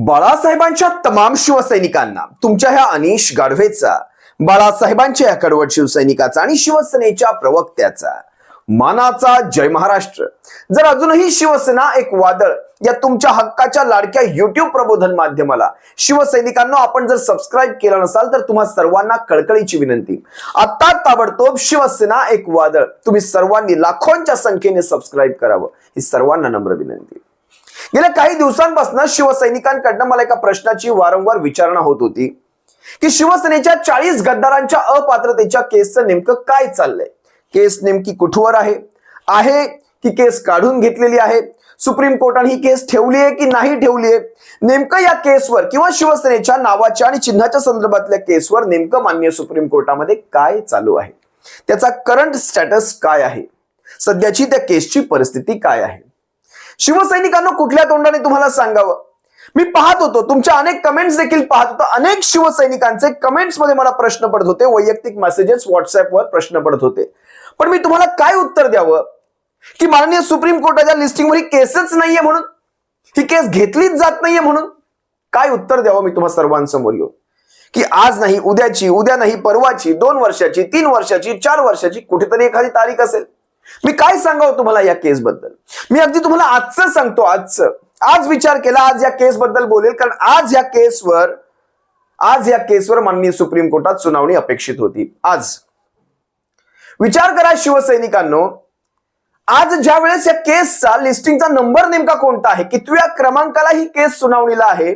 बाळासाहेबांच्या तमाम शिवसैनिकांना तुमच्या ह्या अनिश गाढवेचा, बाळासाहेबांच्या या कडवट शिवसैनिकाचा आणि शिवसेनेच्या प्रवक्त्याचा मानाचा जय महाराष्ट्र. जर अजूनही शिवसेना एक वादळ या तुमच्या हक्काच्या लाडक्या युट्यूब प्रबोधन माध्यमाला शिवसैनिकांना आपण जर सबस्क्राईब केलं नसाल तर तुम्हा सर्वांना कळकळीची विनंती, आता ताबडतोब शिवसेना एक वादळ तुम्ही सर्वांनी लाखोंच्या संख्येने सबस्क्राईब करावं ही सर्वांना नम्र विनंती. गेल्या काही दिवसांपासून शिवसैनिकांकडनं मला एका प्रश्नाची वारंवार विचारणा होत होती की शिवसेनेच्या 40 गद्दारांच्या अपात्रतेच्या केसचं नेमकं काय चाललंय. केस नेमकी कुठवर आहे की केस काढून घेतलेली आहे, सुप्रीम कोर्टाने ही केस ठेवली आहे की नाही ठेवली आहे, नेमकं या केसवर किंवा शिवसेनेच्या नावाच्या आणि चिन्हाच्या संदर्भातल्या केसवर नेमकं माननीय सुप्रीम कोर्टामध्ये काय चालू आहे, त्याचा करंट स्टेटस काय आहे, सध्याची त्या केसची परिस्थिती काय आहे. शिवसैनिकांना कुठल्या तोंडाने तुम्हाला सांगावं. मी पाहत होतो तुमच्या अनेक कमेंट्स देखील पाहत होतो. अनेक शिवसैनिकांचे कमेंट्स मध्ये मला प्रश्न पडत होते, वैयक्तिक मेसेजेस व्हॉट्सअपवर प्रश्न पडत होते. पण मी तुम्हाला काय उत्तर द्यावं की माननीय सुप्रीम कोर्टाच्या लिस्टिंगवर ही केसच नाहीये म्हणून, ही केस घेतलीच जात नाहीये म्हणून काय उत्तर द्यावं मी तुम्हा सर्वांसमोर येऊ की आज नाही उद्याची, उद्या नाही परवाची, 2 वर्षाची, 3 वर्षाची, 4 वर्षाची कुठेतरी एखादी तारीख असेल. मी काय सांगावं तुम्हाला या केस बद्दल. मी अगदी तुम्हाला आजचं सांगतो, आज विचार केला, आज या केस बद्दल बोलेल, कारण आज या केसवर माननीय सुप्रीम कोर्टात सुनावणी अपेक्षित होती. आज विचार करा शिवसैनिकांनो, आज ज्या वेळेस या केसचा लिस्टिंगचा नंबर नेमका कोणता आहे, कितव्या क्रमांकाला ही केस सुनावणीला आहे,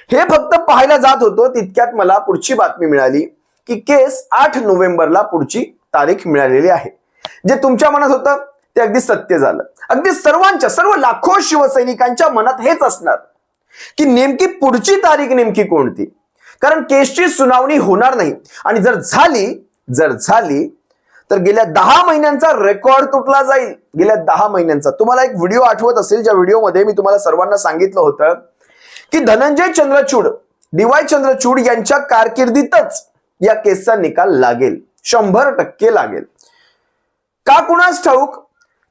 हे फक्त पाहायला जात होतो तितक्यात मला पुढची बातमी मिळाली की केस 8 नोव्हेंबरला पुढची तारीख मिळालेली आहे. जे तुमच्या मनात होतं ते अगदी सत्य झालं. अगदी सर्व लाखो शिवसैनिकांच्या मनात हेच असणार की नेमकी पुढची तारीख नेमकी कोणती, कारण केसची सुनावणी होणार नाही आणि जर झाली तर गेल्या 10 महिन्यांचा रेकॉर्ड तुटला जाईल. गेल्या 10 महिन्यांचा तुम्हाला एक व्हिडिओ आठवत असेल, ज्या व्हिडिओमध्ये मी तुम्हाला सर्वांना सांगितलं होतं की धनंजय चंद्रचूड, DY चंद्रचूड यांच्या कारकिर्दीतच या केसचा निकाल लागेल, 100% लागेल. का कुणास ठाऊक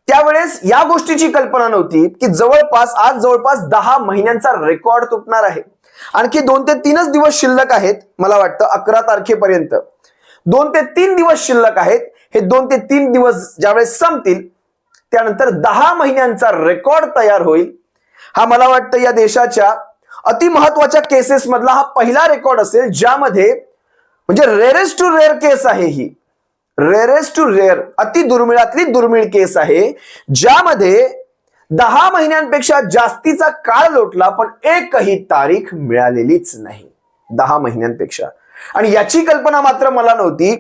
त्यावेळेस या गोष्टीची कल्पना नव्हती की आज जवळपास 10 महिन्यांचा रेकॉर्ड तुटणार आहे. आणखी 2 ते 3 दिवस शिल्लक आहेत, मला वाटतं 11 तारखेपर्यंत 2 ते 3 दिवस शिल्लक आहेत. हे 2 ते 3 दिवस ज्यावेळेस संपतील त्यानंतर 10 महिन्यांचा रेकॉर्ड तयार होईल. हा मला वाटतं या देशाच्या अतिमहत्वाच्या केसेस मधला हा पहिला रेकॉर्ड असेल ज्यामध्ये, म्हणजे रेअरेस्ट टू रेअर केस आहे ही, रेअरेस्ट टू रेअर, अति दुर्मिळातली दुर्मिळ केस आहे ज्यामध्ये 10 महिन्यांपेक्षा जास्तीचा काळ लोटला पण एकही तारीख मिळालेलीच नाही 10 महिन्यांपेक्षा. आणि याची कल्पना मात्र मला नव्हती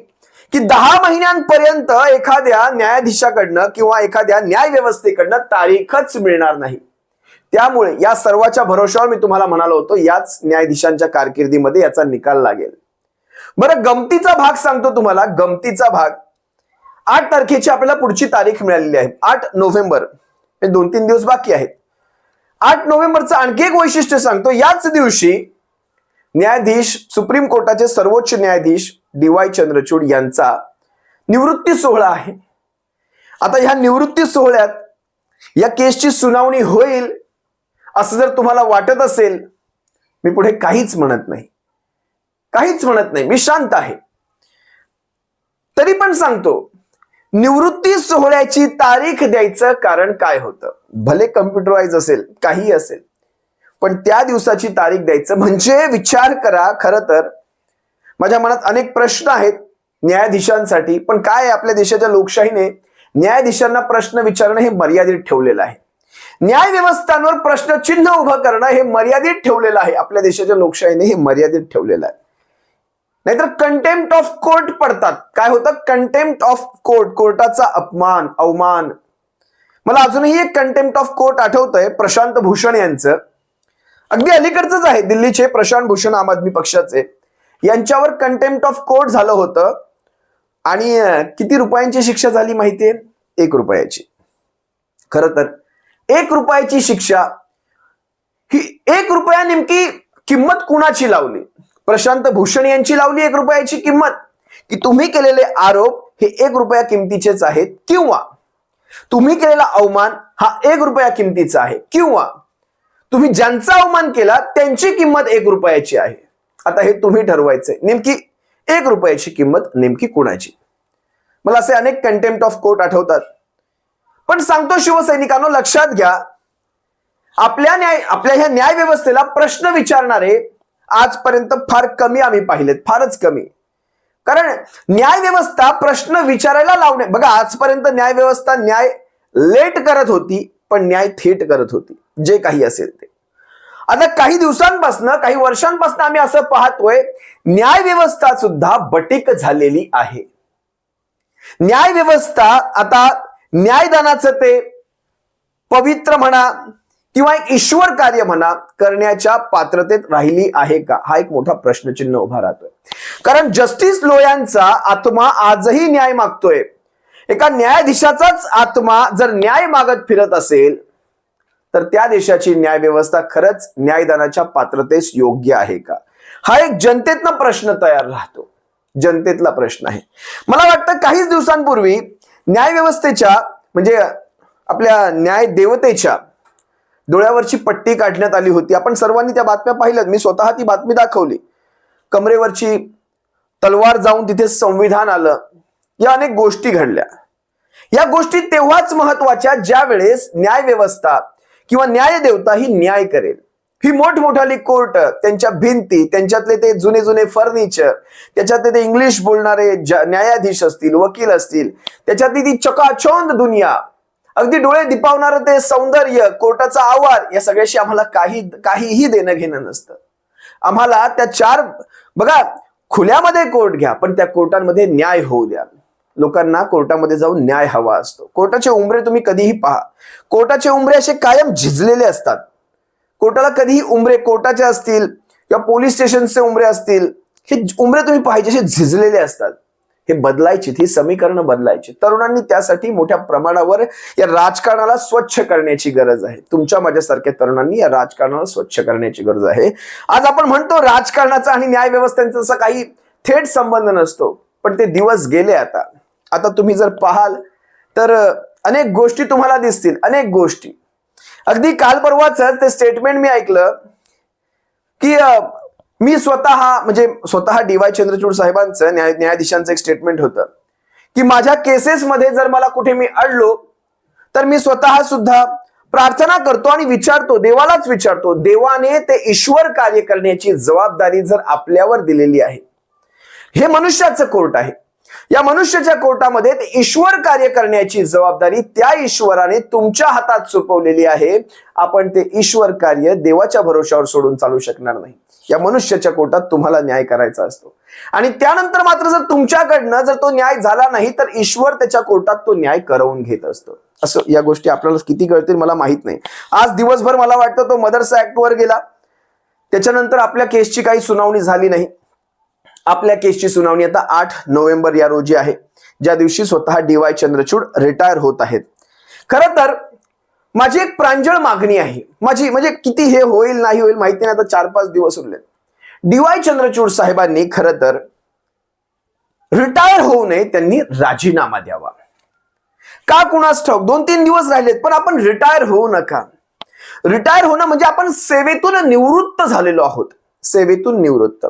की 10 महिन्यांपर्यंत एखाद्या न्यायाधीशाकडनं किंवा एखाद्या न्याय व्यवस्थेकडनं तारीखच मिळणार नाही. त्यामुळे या सर्वाच्या भरोशावर मी तुम्हाला म्हणालो होतो याच न्यायाधीशांच्या कारकिर्दीमध्ये याचा निकाल लागेल. बरं, गमतीचा भाग सांगतो तुम्हाला, गमतीचा भाग. 8 तारखेची आपल्याला पुढची तारीख मिळालेली आहे, 8 नोव्हेंबर. 2-3 दिवस बाकी आहेत. 8 नोव्हेंबरचं आणखी एक वैशिष्ट्य सांगतो. याच दिवशी न्यायाधीश, सुप्रीम कोर्टाचे सर्वोच्च न्यायाधीश DY चंद्रचूड यांचा निवृत्ती सोहळा आहे. आता ह्या निवृत्ती सोहळ्यात या केसची सुनावणी होईल असं जर तुम्हाला वाटत असेल, मी पुढे काहीच म्हणत नाही, मी शांत आहे. तरी पण सांगतो, निवृत्ती सोहळ्याची तारीख द्यायचं कारण काय होतं. भले कम्प्युटराइज असेल, काही असेल, पण त्या दिवसाची तारीख द्यायचं म्हणजे विचार करा. खरं तर माझ्या मनात अनेक प्रश्न आहेत न्यायाधीशांसाठी, पण काय आपल्या देशाच्या लोकशाहीने न्यायाधीशांना प्रश्न विचारणं हे मर्यादित ठेवलेलं आहे. न्याय व्यवस्थांवर प्रश्नचिन्ह उभं करणं हे मर्यादित ठेवलेलं आहे. आपल्या देशाच्या लोकशाहीने हे मर्यादित ठेवलेलं आहे. नाहीतर कंटेम्प्ट ऑफ कोर्ट पडतात. काय होतं? कंटेम्प्ट ऑफ कोर्ट, कोर्टाचा अपमान, अवमान. मला अजूनही एक कंटेम्प्ट ऑफ कोर्ट आठवतंय, प्रशांत भूषण यांचं. अगदी अलीकडचंच आहे, दिल्लीचे प्रशांत भूषण, आम आदमी पक्षाचे. यांच्यावर कंटेम्प्ट ऑफ कोर्ट झालं होतं आणि किती रुपयांची शिक्षा झाली माहितीये? 1 रुपयाची. खरं तर 1 रुपयाची शिक्षा, ही 1 रुपया नेमकी किंमत कुणाची लावली? प्रशांत भूषण यांची लावली 1 रुपयाची किंमत, की तुम्ही केलेले आरोप हे 1 रुपया किमतीचेच आहेत, किंवा तुम्ही केलेला अवमान हा 1 रुपया किमतीचा आहे, किंवा तुम्ही ज्यांचा अवमान केला त्यांची किंमत 1 रुपयाची आहे. आता हे तुम्ही ठरवायचंय नेमकी 1 रुपयाची किंमत नेमकी कुणाची. मला असे अनेक कंटेम्प्ट ऑफ कोर्ट आठवतात. पण सांगतो शिवसैनिकांनो, लक्षात घ्या, आपल्या ह्या न्याय व्यवस्थेला प्रश्न विचारणारे आजपर्यंत फार कमी आम्ही पाहिलेत, फारच कमी. कारण न्याय व्यवस्था प्रश्न विचारायला लावणे, बघा आजपर्यंत न्याय व्यवस्था न्याय लेट करत होती पण न्याय थेट करत होती, जे काही असेल ते. आता काही दिवसांपासून, काही वर्षांपासून आम्ही असं पाहतोय, न्याय व्यवस्था सुद्धा बटीक झालेली आहे. न्याय व्यवस्था आता न्यायदानाचं ते पवित्र म्हणा किंवा एक ईश्वर कार्य म्हणा करण्याच्या पात्रतेत राहिली आहे का, हा एक मोठा प्रश्नचिन्ह उभा राहतोय. कारण जस्टिस लोयांचा आत्मा आजही न्याय मागतोय. एका न्यायाधीशाचाच आत्मा जर न्याय मागत फिरत असेल तर त्या देशाची न्याय व्यवस्था खरंच न्यायदानाच्या पात्रतेस योग्य आहे का, हा एक जनतेतनं प्रश्न तयार राहतो. जनतेतला प्रश्न आहे. मला वाटतं काहीच दिवसांपूर्वी न्याय व्यवस्थेच्या म्हणजे आपल्या न्याय देवतेच्या डोळ्यावरची पट्टी काढण्यात आली होती. आपण सर्वांनी त्या बातम्या पाहिल्यात. मी स्वतः ती बातमी दाखवली. कमरेवरची तलवार जाऊन तिथे संविधान आलं. या अनेक गोष्टी घडल्या. या गोष्टी तेव्हाच महत्वाच्या ज्या वेळेस न्याय व्यवस्था किंवा न्याय देवता ही न्याय करेल. ही मोठमोठाली कोर्ट, त्यांच्या भिंती, त्यांच्यातले ते जुने जुने फर्निचर, त्याच्यातले ते इंग्लिश बोलणारे न्यायाधीश असतील, वकील असतील, त्याच्यातली ती चकाचौंध दुनिया, अगदी डोळे दिपावणारं ते सौंदर्य, कोर्टाचा आवार, या सगळ्याशी आम्हाला काहीही देणं घेणं नसतं. आम्हाला त्या 4 बघा खुल्यामध्ये कोर्ट घ्या पण त्या कोर्टांमध्ये न्याय होऊ द्या. लोकांना कोर्टामध्ये जाऊन न्याय हवा असतो. कोर्टाचे उंबरे तुम्ही कधीही पहा, कोर्टाचे उंबरे असे कायम झिजलेले असतात. कोर्टाला कधीही उंबरे कोर्टाचे असतील किंवा पोलीस स्टेशनचे उंबरे असतील, हे उंबरे तुम्ही पाहिजे असे झिजलेले असतात. हे बदलायची, ही समीकरणं बदलायची. तरुणांनी त्यासाठी मोठ्या प्रमाणावर या राजकारणाला स्वच्छ करण्याची गरज आहे. तुमच्या माझ्यासारख्या तरुणांनी या राजकारणाला स्वच्छ करण्याची गरज आहे. आज आपण म्हणतो राजकारणाचा आणि न्याय व्यवस्थेचा असा काही थेट संबंध नसतो, पण ते दिवस गेले. आता तुम्ही जर पाहाल तर अनेक गोष्टी तुम्हाला दिसतील. अनेक गोष्टी. अगदी काल परवाच ते स्टेटमेंट मी ऐकलं की मी स्वतः डी.वाय. चंद्रचूड साहेबांचं न्यायाधीशांचं एक स्टेटमेंट होतं की माझ्या केसेसमध्ये जर मला कुठे मी अडलो तर मी स्वतः सुद्धा प्रार्थना करतो आणि विचारतो, देवालाच विचारतो, देवाने ते ईश्वर कार्य करण्याची जबाबदारी जर आपल्यावर दिलेली आहे, हे मनुष्याचं कोर्ट आहे, या मनुष्याच्या कोर्टामध्ये ते ईश्वर कार्य करण्याची जबाबदारी त्या ईश्वराने तुमच्या हातात सोपवलेली आहे. आपण ते ईश्वर कार्य देवाच्या भरोशावर सोडून चालू शकणार नाही. या मनुष्याच्या कोर्टात तुम्हाला न्याय करायचा असतो आणि त्यानंतर मात्र जर तुमच्याकडनं जर तो न्याय झाला नाही तर ईश्वर त्याच्या कोर्टात तो न्याय करवून घेत असतो. असं या गोष्टी आपल्याला किती कळतील मला माहित नाही. आज दिवसभर मला वाटतं तो मदरसा ऍक्ट वर गेला, त्याच्यानंतर आपल्या केसची काही सुनावणी झाली नाही. आपल्या केसची सुनावणी आता 8 नोव्हेंबर या रोजी आहे, ज्या दिवशी स्वतः डी.वाय. चंद्रचूड रिटायर होत आहेत. खरं तर माझी एक प्रांजळ मागणी आहे. माझी म्हणजे किती हे होईल नाही होईल माहिती नाही, आता 4-5 दिवस उरले. डी.वाय. चंद्रचूड साहेबांनी खरं तर रिटायर होऊ नये, त्यांनी राजीनामा द्यावा. का कुणास ठाऊक, 2-3 दिवस राहिलेत पण आपण रिटायर होऊ नका. रिटायर होणं म्हणजे आपण सेवेतून निवृत्त झालेलो आहोत. सेवेतून निवृत्त,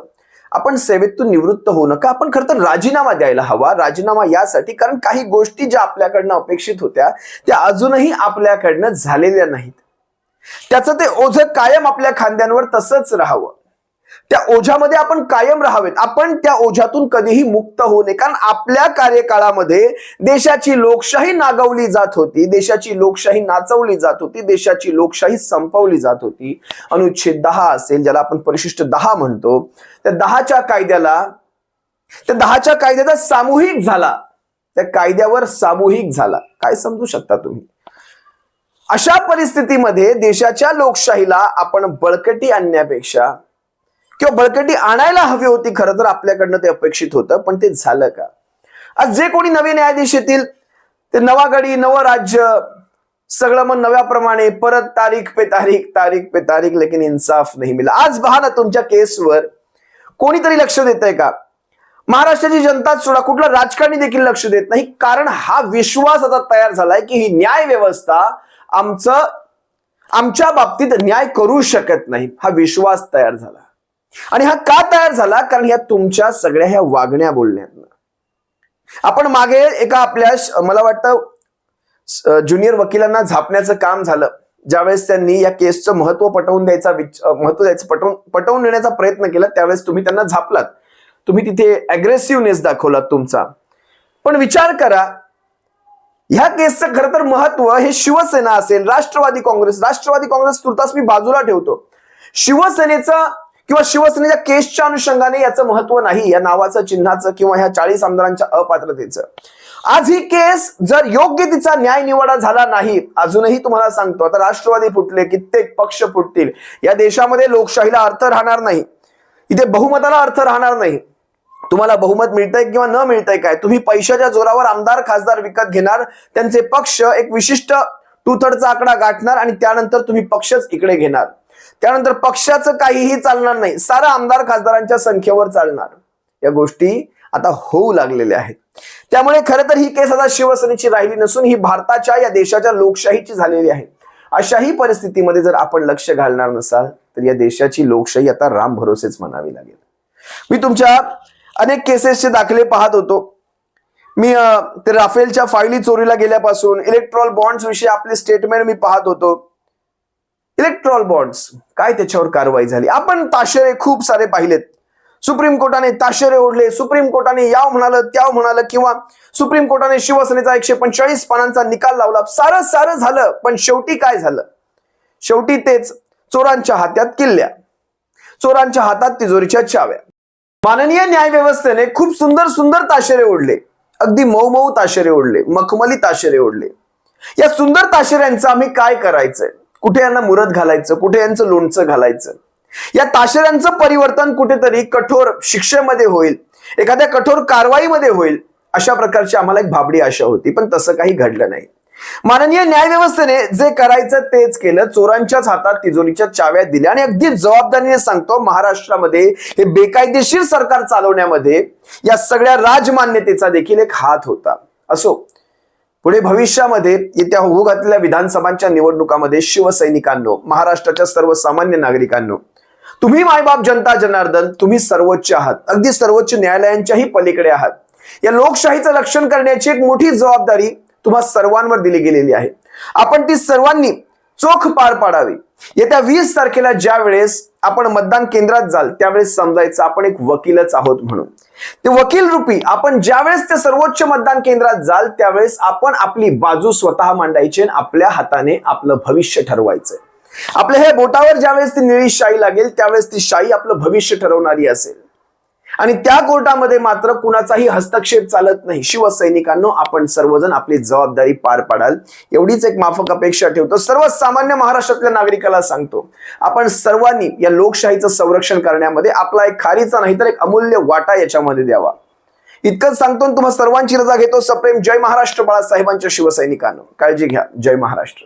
आपण सेवेतून निवृत्त होऊ नका. आपण खरं तर राजीनामा द्यायला हवा. राजीनामा यासाठी कारण काही गोष्टी ज्या आपल्याकडनं अपेक्षित होत्या त्या अजूनही आपल्याकडनं झालेल्या नाहीत. त्याचं ते ओझं कायम आपल्या खांद्यांवर तसंच राहावं. त्या ओझ्यामध्ये आपण कायम राहावेत. आपण त्या ओझ्यातून कधीही मुक्त होऊ नये. कारण आपल्या कार्यकाळामध्ये देशाची लोकशाही नागवली जात होती, देशाची लोकशाही नाचवली जात होती, देशाची लोकशाही संपवली जात होती. अनुच्छेद 10 असेल, ज्याला आपण परिशिष्ट 10 म्हणतो, त्या 10च्या कायद्याचा सामूहिक झाला, त्या कायद्यावर सामूहिक झाला. काय समजू शकता तुम्ही? अशा परिस्थितीमध्ये देशाच्या लोकशाहीला आपण बळकटी आणण्यापेक्षा किंवा बळकटी आणायला हवी होती. खरं तर आपल्याकडनं ते अपेक्षित होतं, पण ते झालं का? आज जे कोणी नवे न्यायाधीश येतील ते नवा गडी नवं राज्य सगळं मग नव्याप्रमाणे परत तारीख पे तारीख लेकिन इंसाफ नाही मिला. आज पहा ना, तुमच्या केसवर कोणीतरी लक्ष देत आहे का? महाराष्ट्राची जनताच सोडा, कुठला राजकारणी देखील लक्ष देत नाही. कारण हा विश्वास आता तयार झालाय की ही न्याय व्यवस्था आमच्या बाबतीत न्याय करू शकत नाही, हा विश्वास तयार झाला. आणि हा का तयार झाला? कारण या तुमच्या सगळ्या ह्या वागण्या बोलण्यातनं. आपण मागे एका आपल्या मला वाटतं ज्युनियर वकिलांना झापण्याचं काम झालं, ज्यावेळेस त्यांनी या केसचं महत्व पटवून देण्याचा प्रयत्न केला, त्यावेळेस तुम्ही त्यांना झापलात. तुम्ही तिथे अग्रेसिव्हनेस दाखवलात तुमचा. पण विचार करा, ह्या केसचं खरं तर महत्व हे शिवसेना असेल, राष्ट्रवादी काँग्रेस तुर्तास मी बाजूला ठेवतो. शिवसेनेचं किंवा शिवसेनेच्या केसच्या अनुषंगाने याचं महत्व नाही, या नावाचं, चिन्हाचं किंवा ह्या 40 आमदारांच्या अपात्रतेचं. आज ही केस जर योग्य तिचा न्याय निवाडा झाला नाही, अजूनही तुम्हाला सांगतो, आता राष्ट्रवादी फुटले, कित्येक पक्ष फुटतील, या देशामध्ये लोकशाहीला अर्थ राहणार नाही, इथे बहुमताला अर्थ राहणार नाही. तुम्हाला बहुमत मिळतंय किंवा न मिळतंय काय, तुम्ही पैशाच्या जोरावर आमदार खासदार विकत घेणार, त्यांचे पक्ष एक विशिष्ट 2/3 आकडा गाठणार आणि त्यानंतर तुम्ही पक्षच इकडे घेणार. त्यानंतर पक्षाचं काहीही चालणार नाही, सारा आमदार खासदारांच्या संख्येवर चालणार. या गोष्टी आता होऊ लागलेल्या आहेत. त्यामुळे खरं तर ही केस आता शिवसेनेची राहिली नसून ही भारताच्या, या देशाच्या लोकशाहीची झालेली आहे. अशाही परिस्थितीमध्ये जर आपण लक्ष घालणार नसाल तर या देशाची लोकशाही आता राम भरोसेच म्हणावी लागेल. मी तुमच्या अनेक केसेसचे दाखले पाहत होतो. मी ते राफेलच्या फायली चोरीला गेल्यापासून इलेक्ट्रॉल बॉन्ड्स विषयी आपले स्टेटमेंट मी पाहत होतो. इलेक्ट्रॉल बॉन्ड्स काय त्याच्यावर कारवाई झाली? आपण ताशेरे खूप सारे पाहिलेत. सुप्रीम कोर्टाने ताशेरे ओढले, सुप्रीम कोर्टाने याव म्हणालं त्याव म्हणालं, किंवा सुप्रीम कोर्टाने शिवसेनेचा 145 पानांचा निकाल लावला. सारं झालं, पण शेवटी काय झालं? शेवटी तेच, चोरांच्या हातात किल्ल्या, चोरांच्या हातात तिजोरीच्या चाव्या. माननीय न्याय व्यवस्थेने खूप सुंदर ताशेरे ओढले, अगदी मऊ ताशेरे ओढले, मखमली ताशेरे ओढले. या सुंदर ताशेऱ्यांचं आम्ही काय करायचंय? कुठे यांना मुरत घालायचं, कुठे यांचं लोणचं घालायचं? या ताशेऱ्यांचं परिवर्तन कुठेतरी कठोर शिक्षेमध्ये होईल, एखाद्या कठोर कारवाईमध्ये होईल, अशा प्रकारची आम्हाला एक भाबडी आशा होती, पण तसं काही घडलं नाही. माननीय न्याय व्यवस्थेने जे करायचं तेच केलं, चोरांच्याच हातात तिजोरीच्या चाव्या दिल्या. आणि अगदी जबाबदारीने सांगतो, महाराष्ट्रामध्ये हे बेकायदेशीर सरकार चालवण्यामध्ये या सगळ्या राजमान्यतेचा देखील एक हात होता. असो, पुढे भविष्यामध्ये येत्या होऊ घातलेल्या विधानसभांच्या निवडणुकामध्ये शिवसैनिकांनो, महाराष्ट्राच्या सर्वसामान्य नागरिकांनो, तुम्ही मायबाप जनता जनार्दन, तुम्ही सर्वोच्च आहात, अगदी सर्वोच्च न्यायालयांच्याही पलीकडे आहात. या लोकशाहीचं रक्षण करण्याची एक मोठी जबाबदारी तुम्हा सर्वांवर दिली गेलेली आहे. आपण ती सर्वांनी चोख पार पाडावी. येत्या 20 तारखेला ज्या वेळेस आपण मतदान केंद्रात जाल, त्यावेळेस समजायचं आपण एक वकीलच आहोत म्हणून. ते वकील रूपी आपण ज्यावेळेस ते सर्वोच्च मतदान केंद्रात जाल, त्यावेळेस आपण आपली बाजू स्वतः मांडायची आणि आपल्या हाताने आपलं भविष्य ठरवायचं. आपल्या हे बोटावर ज्यावेळेस ती निळी शाई लागेल, त्यावेळेस ती शाई आपलं भविष्य ठरवणारी असेल. आणि त्या कोर्टामध्ये मात्र कुणाचाही हस्तक्षेप चालत नाही. शिवसैनिकांनो, आपण सर्वजण आपली जबाबदारी पार पाडाल, एवढीच एक माफक अपेक्षा ठेवतो. सर्वसामान्य महाराष्ट्रातल्या नागरिकाला सांगतो, आपण सर्वांनी या लोकशाहीचं संरक्षण करण्यामध्ये आपला एक खारीचा नाही तर एक अमूल्य वाटा याच्यामध्ये द्यावा. इतकंच सांगतो, तुम्हा सर्वांची रजा घेतो. सप्रेम जय महाराष्ट्र. बाळासाहेबांच्या शिवसैनिकांनो, काळजी घ्या. जय महाराष्ट्र.